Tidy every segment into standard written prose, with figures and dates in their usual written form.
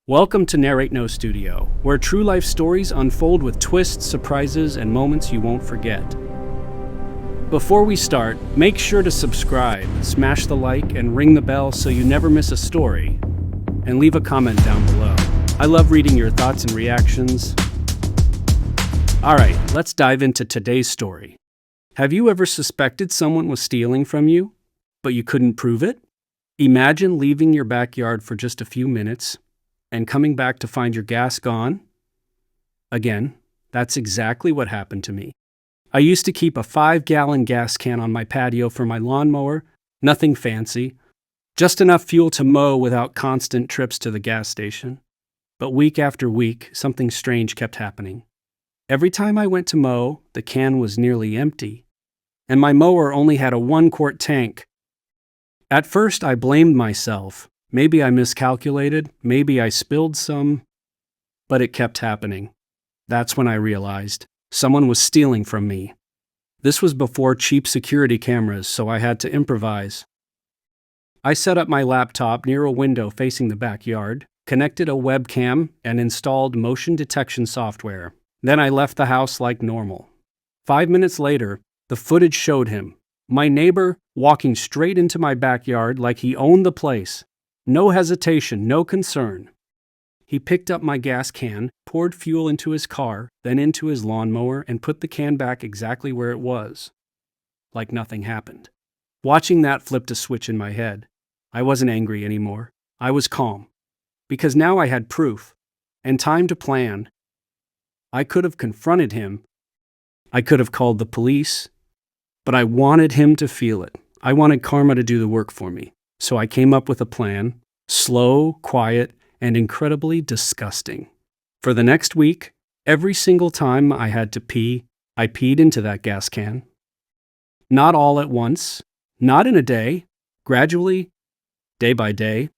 Welcome to Narrate No Studio, where true life stories unfold with twists, surprises, and moments you won't forget. Before we start, make sure to subscribe, smash the like, and ring the bell so you never miss a story. And leave a comment down below. I love reading your thoughts and reactions. Alright, let's dive into today's story. Have you ever suspected someone was stealing from you, but you couldn't prove it? Imagine leaving your backyard for just a few minutes and coming back to find your gas gone? Again, that's exactly what happened to me. I used to keep a 5-gallon gas can on my patio for my lawnmower, nothing fancy, just enough fuel to mow without constant trips to the gas station. But week after week, something strange kept happening. Every time I went to mow, the can was nearly empty, and my mower only had a 1-quart tank. At first, I blamed myself. Maybe I miscalculated, maybe I spilled some, but it kept happening. That's when I realized someone was stealing from me. This was before cheap security cameras, so I had to improvise. I set up my laptop near a window facing the backyard, connected a webcam, and installed motion detection software. Then I left the house like normal. 5 minutes later, the footage showed him, my neighbor, walking straight into my backyard like he owned the place. No hesitation, no concern. He picked up my gas can, poured fuel into his car, then into his lawnmower, and put the can back exactly where it was. Like nothing happened. Watching that flipped a switch in my head. I wasn't angry anymore. I was calm. Because now I had proof, and time to plan. I could have confronted him. I could have called the police. But I wanted him to feel it. I wanted karma to do the work for me. So I came up with a plan, slow, quiet, and incredibly disgusting. For the next week, every single time I had to pee, I peed into that gas can. Not all at once, not in a day, gradually, day by day.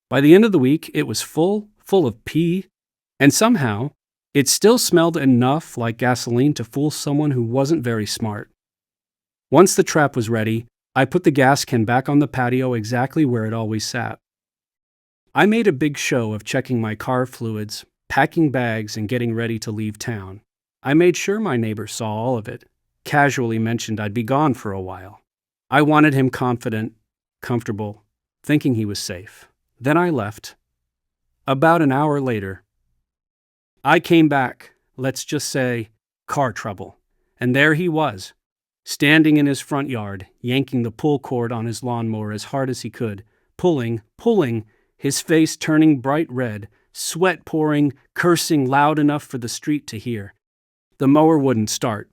By the end of the week, it was full of pee, and somehow, it still smelled enough like gasoline to fool someone who wasn't very smart. Once the trap was ready, I put the gas can back on the patio exactly where it always sat. I made a big show of checking my car fluids, packing bags, and getting ready to leave town. I made sure my neighbor saw all of it, casually mentioned I'd be gone for a while. I wanted him confident, comfortable, thinking he was safe. Then I left. About an hour later, I came back, let's just say, car trouble, and there he was. Standing in his front yard, yanking the pull cord on his lawnmower as hard as he could, pulling, his face turning bright red, sweat pouring, cursing loud enough for the street to hear. The mower wouldn't start,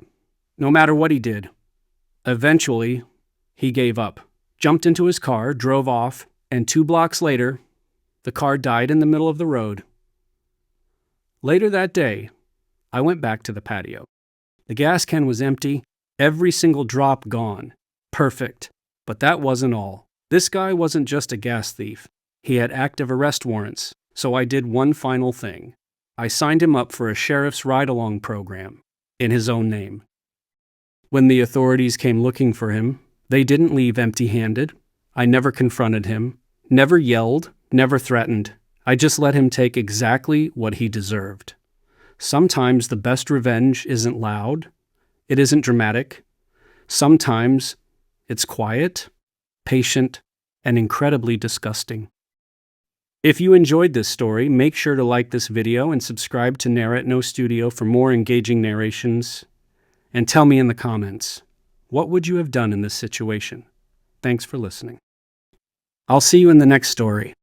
no matter what he did. Eventually, he gave up, jumped into his car, drove off, and 2 blocks later, the car died in the middle of the road. Later that day, I went back to the patio. The gas can was empty. Every single drop gone. Perfect. But that wasn't all. This guy wasn't just a gas thief. He had active arrest warrants, so I did one final thing. I signed him up for a sheriff's ride-along program, in his own name. When the authorities came looking for him, they didn't leave empty-handed. I never confronted him, never yelled, never threatened. I just let him take exactly what he deserved. Sometimes the best revenge isn't loud. It isn't dramatic. Sometimes it's quiet, patient, and incredibly disgusting. If you enjoyed this story, make sure to like this video and subscribe to Narrate No Studio for more engaging narrations. And tell me in the comments, what would you have done in this situation? Thanks for listening. I'll see you in the next story.